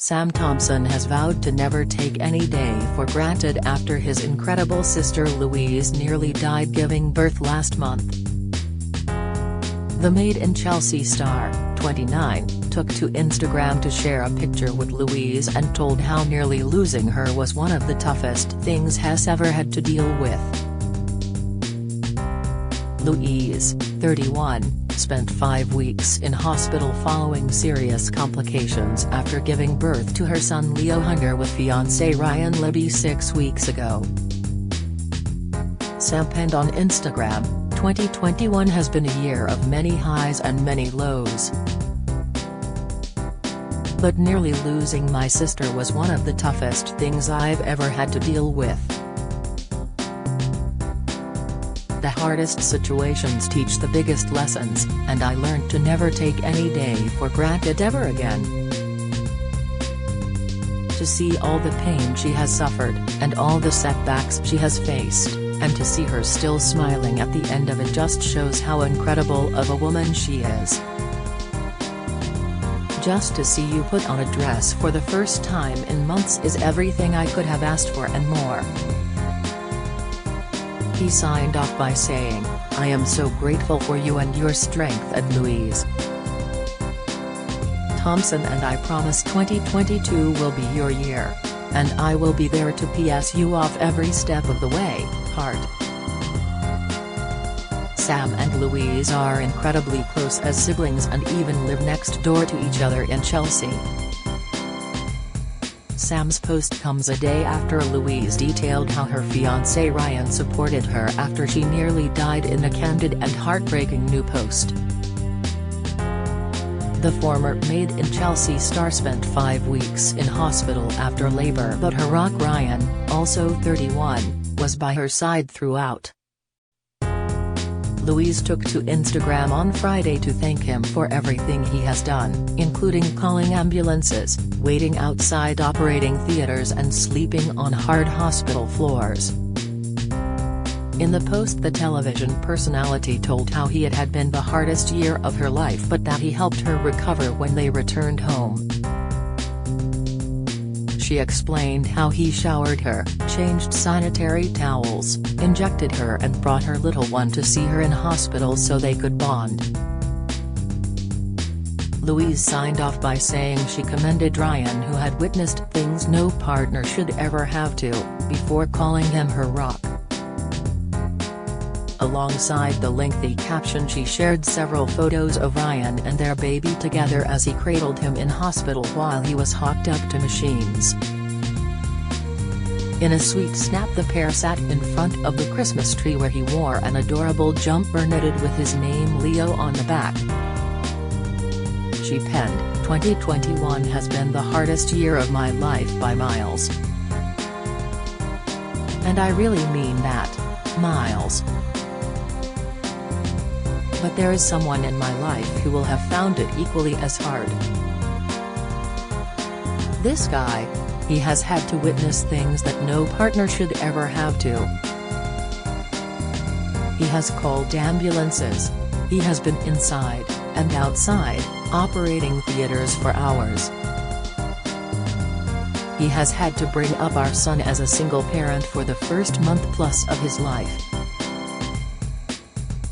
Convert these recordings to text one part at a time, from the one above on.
Sam Thompson has vowed to never take any day for granted after his incredible sister Louise nearly died giving birth last month. The Made in Chelsea star, 29, took to Instagram to share a picture with Louise and told how nearly losing her was one of the toughest things he's ever had to deal with. Louise, 31, spent 5 weeks in hospital following serious complications after giving birth to her son Leo Hunter with fiancé Ryan Libby 6 weeks ago. Sam penned on Instagram, 2021 has been a year of many highs and many lows. But nearly losing my sister was one of the toughest things I've ever had to deal with. The hardest situations teach the biggest lessons, and I learned to never take any day for granted ever again. To see all the pain she has suffered, and all the setbacks she has faced, and to see her still smiling at the end of it just shows how incredible of a woman she is. Just to see you put on a dress for the first time in months is everything I could have asked for and more. He signed off by saying, "I am so grateful for you and your strength," and Louise Thompson and I promise 2022 will be your year. And I will be there to PS you off every step of the way, heart. Sam and Louise are incredibly close as siblings and even live next door to each other in Chelsea. Sam's post comes a day after Louise detailed how her fiancé Ryan supported her after she nearly died in a candid and heartbreaking new post. The former Made in Chelsea star spent 5 weeks in hospital after labor, but her rock Ryan, also 31, was by her side throughout. Louise took to Instagram on Friday to thank him for everything he has done, including calling ambulances, waiting outside operating theaters and sleeping on hard hospital floors. In the post, the television personality told how he had been the hardest year of her life but that he helped her recover when they returned home. She explained how he showered her, changed sanitary towels, injected her and brought her little one to see her in hospital so they could bond. Louise signed off by saying she commended Ryan, who had witnessed things no partner should ever have to, before calling him her rock. Alongside the lengthy caption, she shared several photos of Ryan and their baby together as he cradled him in hospital while he was hooked up to machines. In a sweet snap, the pair sat in front of the Christmas tree where he wore an adorable jumper knitted with his name Leo on the back. She penned, 2021 has been the hardest year of my life by miles. And I really mean that, miles. But there is someone in my life who will have found it equally as hard. This guy, he has had to witness things that no partner should ever have to. He has called ambulances. He has been inside, and outside, operating theaters for hours. He has had to bring up our son as a single parent for the first month plus of his life.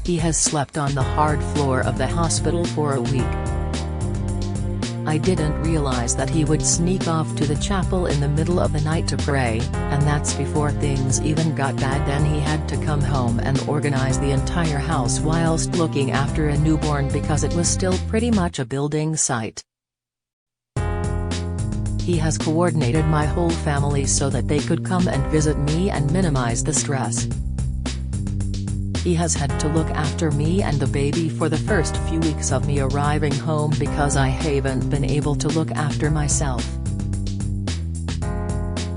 He has slept on the hard floor of the hospital for a week. I didn't realize that he would sneak off to the chapel in the middle of the night to pray, and that's before things even got bad. Then he had to come home and organize the entire house whilst looking after a newborn because it was still pretty much a building site. He has coordinated my whole family so that they could come and visit me and minimize the stress. He has had to look after me and the baby for the first few weeks of me arriving home because I haven't been able to look after myself.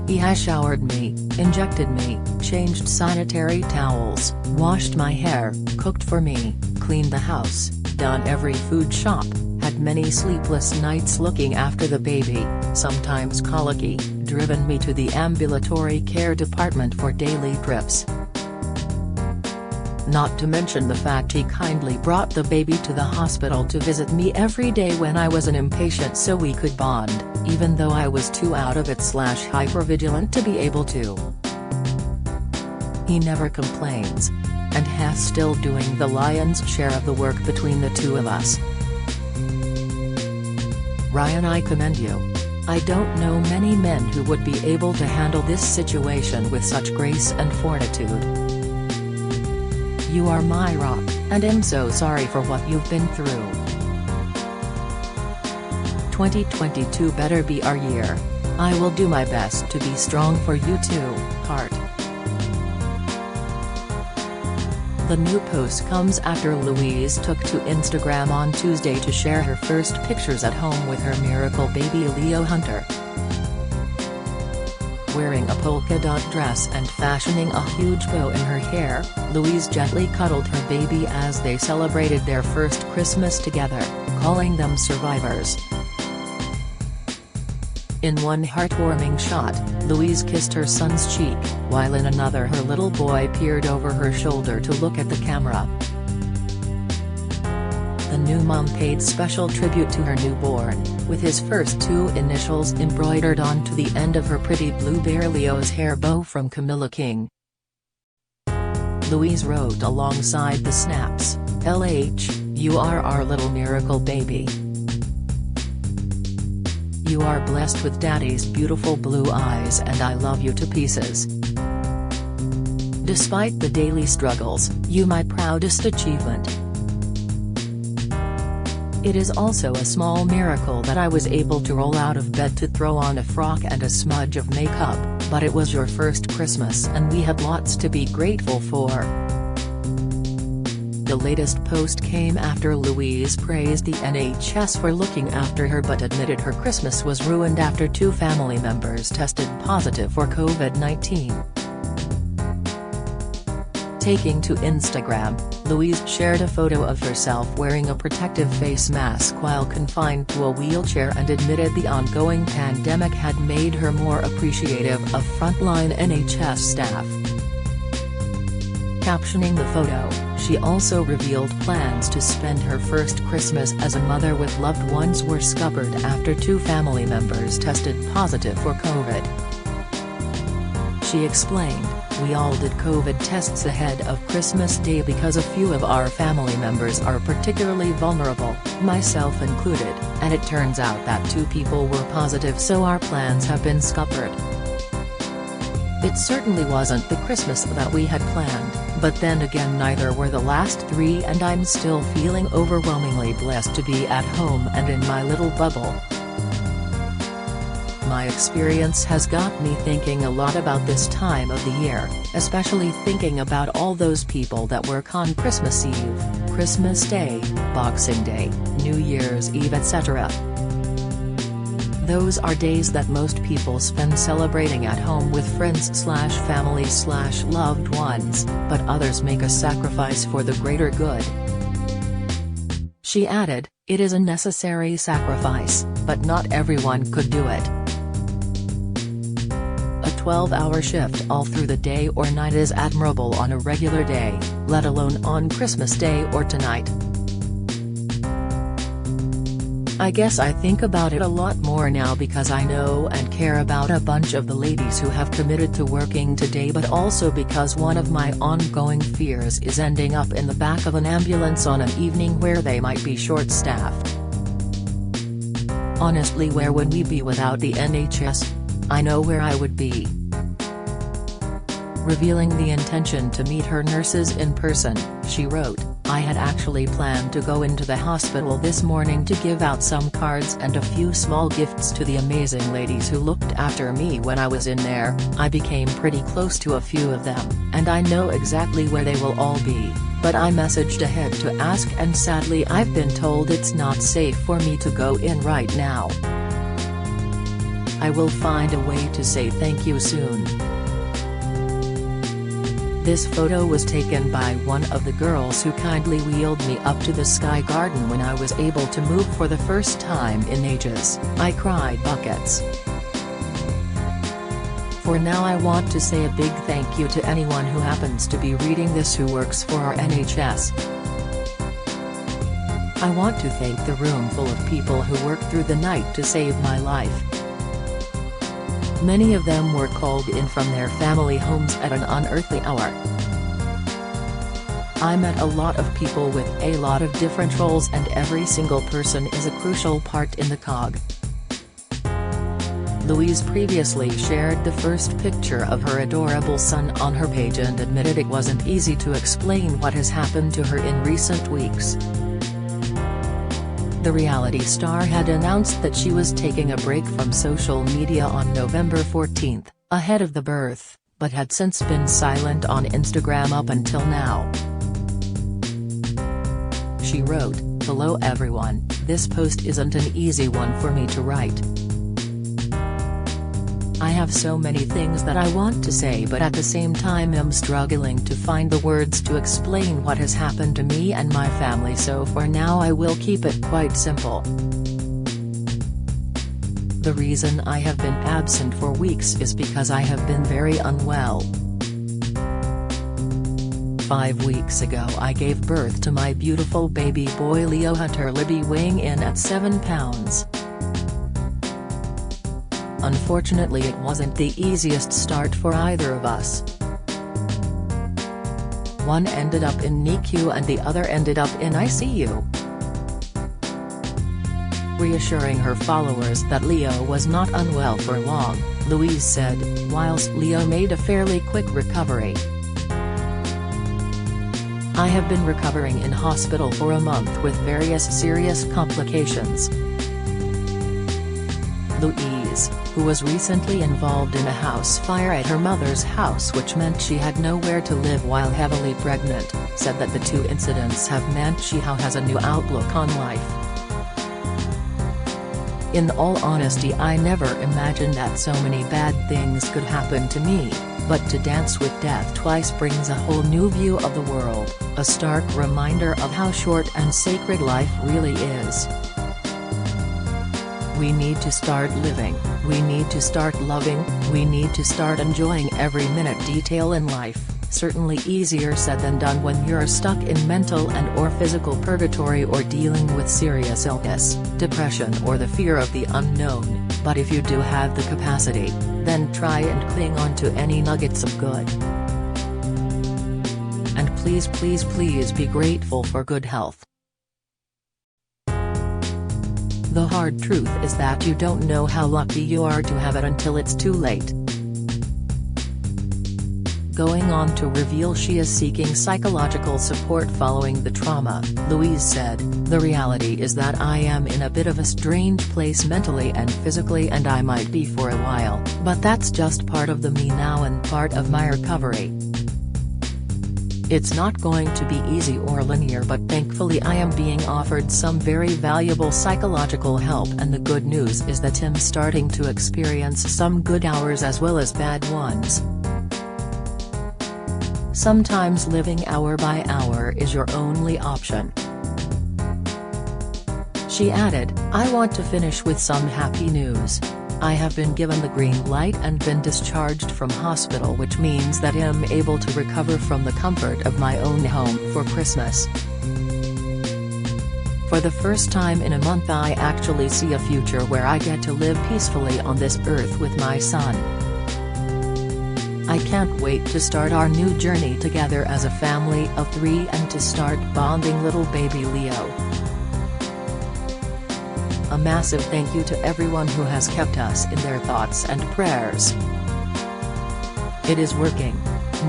He has showered me, injected me, changed sanitary towels, washed my hair, cooked for me, cleaned the house, done every food shop, had many sleepless nights looking after the baby, sometimes colicky, driven me to the ambulatory care department for daily trips. Not to mention the fact he kindly brought the baby to the hospital to visit me every day when I was an impatient so we could bond, even though I was too out of it / hypervigilant to be able to. He never complains. And has still doing the lion's share of the work between the two of us. Ryan, I commend you. I don't know many men who would be able to handle this situation with such grace and fortitude. You are my rock, and I'm so sorry for what you've been through. 2022 better be our year. I will do my best to be strong for you too, heart. The new post comes after Louise took to Instagram on Tuesday to share her first pictures at home with her miracle baby Leo Hunter. Wearing a polka dot dress and fashioning a huge bow in her hair, Louise gently cuddled her baby as they celebrated their first Christmas together, calling them survivors. In one heartwarming shot, Louise kissed her son's cheek, while in another her little boy peered over her shoulder to look at the camera. The new mom paid special tribute to her newborn, with his first two initials embroidered onto the end of her pretty blue bear Leo's hair bow from Camilla King. Louise wrote alongside the snaps, "LH, you are our little miracle baby. You are blessed with daddy's beautiful blue eyes and I love you to pieces. Despite the daily struggles, you my proudest achievement. It is also a small miracle that I was able to roll out of bed to throw on a frock and a smudge of makeup, but it was your first Christmas and we had lots to be grateful for." The latest post came after Louise praised the NHS for looking after her but admitted her Christmas was ruined after two family members tested positive for COVID-19. Taking to Instagram, Louise shared a photo of herself wearing a protective face mask while confined to a wheelchair and admitted the ongoing pandemic had made her more appreciative of frontline NHS staff. Captioning the photo, she also revealed plans to spend her first Christmas as a mother with loved ones were scuppered after two family members tested positive for COVID. She explained, "We all did COVID tests ahead of Christmas Day because a few of our family members are particularly vulnerable, myself included, and it turns out that two people were positive so our plans have been scuppered. It certainly wasn't the Christmas that we had planned, but then again neither were the last three and I'm still feeling overwhelmingly blessed to be at home and in my little bubble. My experience has got me thinking a lot about this time of the year, especially thinking about all those people that work on Christmas Eve, Christmas Day, Boxing Day, New Year's Eve etc. Those are days that most people spend celebrating at home with friends/family/loved ones, but others make a sacrifice for the greater good." She added, "It is a necessary sacrifice, but not everyone could do it. A 12-hour shift all through the day or night is admirable on a regular day, let alone on Christmas Day or tonight. I guess I think about it a lot more now because I know and care about a bunch of the ladies who have committed to working today, but also because one of my ongoing fears is ending up in the back of an ambulance on an evening where they might be short-staffed. Honestly, where would we be without the NHS? I know where I would be." Revealing the intention to meet her nurses in person, she wrote, "I had actually planned to go into the hospital this morning to give out some cards and a few small gifts to the amazing ladies who looked after me when I was in there. I became pretty close to a few of them, and I know exactly where they will all be, but I messaged ahead to ask and sadly I've been told it's not safe for me to go in right now. I will find a way to say thank you soon." This photo was taken by one of the girls who kindly wheeled me up to the Sky Garden when I was able to move for the first time in ages. I cried buckets. For now, I want to say a big thank you to anyone who happens to be reading this who works for our NHS. I want to thank the room full of people who worked through the night to save my life. Many of them were called in from their family homes at an unearthly hour. I met a lot of people with a lot of different roles, and every single person is a crucial part in the cog. Louise previously shared the first picture of her adorable son on her page and admitted it wasn't easy to explain what has happened to her in recent weeks. The reality star had announced that she was taking a break from social media on November 14, ahead of the birth, but had since been silent on Instagram up until now. She wrote, "Hello everyone, this post isn't an easy one for me to write. I have so many things that I want to say, but at the same time I'm struggling to find the words to explain what has happened to me and my family, so for now I will keep it quite simple. The reason I have been absent for weeks is because I have been very unwell. 5 weeks ago I gave birth to my beautiful baby boy Leo Hunter Libby, weighing in at 7 pounds. Unfortunately, it wasn't the easiest start for either of us. One ended up in NICU and the other ended up in ICU." Reassuring her followers that Leo was not unwell for long, Louise said, "Whilst Leo made a fairly quick recovery, I have been recovering in hospital for a month with various serious complications." Louise, who was recently involved in a house fire at her mother's house which meant she had nowhere to live while heavily pregnant, said that the two incidents have meant she now has a new outlook on life. "In all honesty, I never imagined that so many bad things could happen to me, but to dance with death twice brings a whole new view of the world, a stark reminder of how short and sacred life really is. We need to start living, we need to start loving, we need to start enjoying every minute detail in life." Certainly easier said than done when you're stuck in mental and or physical purgatory or dealing with serious illness, depression or the fear of the unknown, but if you do have the capacity, then try and cling on to any nuggets of good. And please please please be grateful for good health. The hard truth is that you don't know how lucky you are to have it until it's too late. Going on to reveal she is seeking psychological support following the trauma, Louise said, "The reality is that I am in a bit of a strange place mentally and physically, and I might be for a while, but that's just part of the me now and part of my recovery. It's not going to be easy or linear, but thankfully I am being offered some very valuable psychological help, and the good news is that I'm starting to experience some good hours as well as bad ones. Sometimes living hour by hour is your only option." She added, "I want to finish with some happy news. I have been given the green light and been discharged from hospital, which means that I'm able to recover from the comfort of my own home for Christmas. For the first time in a month I actually see a future where I get to live peacefully on this earth with my son. I can't wait to start our new journey together as a family of 3 and to start bonding little baby Leo. A massive thank you to everyone who has kept us in their thoughts and prayers. It is working.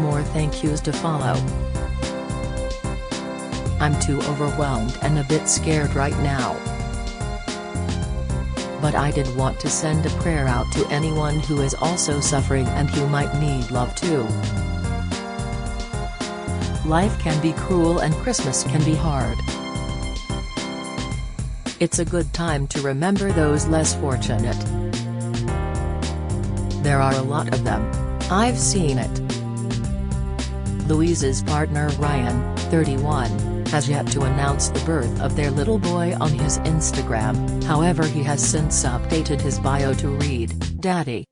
More thank yous to follow. I'm too overwhelmed and a bit scared right now. But I did want to send a prayer out to anyone who is also suffering and who might need love too. Life can be cruel and Christmas can be hard. It's a good time to remember those less fortunate. There are a lot of them. I've seen it." Louise's partner Ryan, 31, has yet to announce the birth of their little boy on his Instagram, however he has since updated his bio to read, "Daddy."